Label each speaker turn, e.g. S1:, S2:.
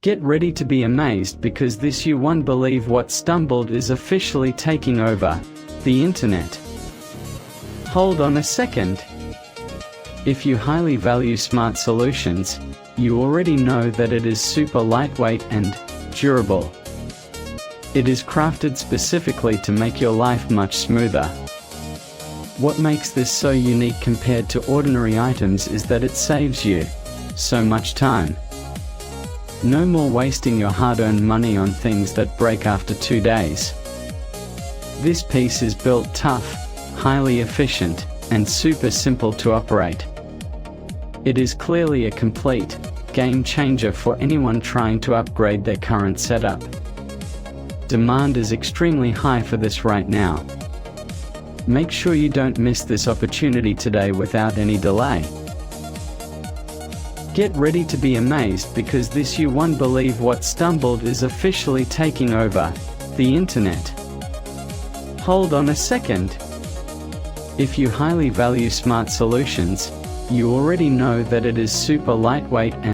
S1: Get ready to be amazed because this you won't believe what stumbled is officially taking over the internet. Hold on a second. If you highly value smart solutions, you already know that it is super lightweight and durable. It is crafted specifically to make your life much smoother. What makes this so unique compared to ordinary items is that it saves you so much time. No more wasting your hard-earned money on things that break after 2 days. This piece is built tough, highly efficient, and super simple to operate. It is clearly a complete game changer for anyone trying to upgrade their current setup. Demand is extremely high for this right now. Make sure you don't miss this opportunity today without any delay. Get ready to be amazed because this you won't believe what stumbled is officially taking over the internet. Hold on a second. If you highly value smart solutions, you already know that it is super lightweight and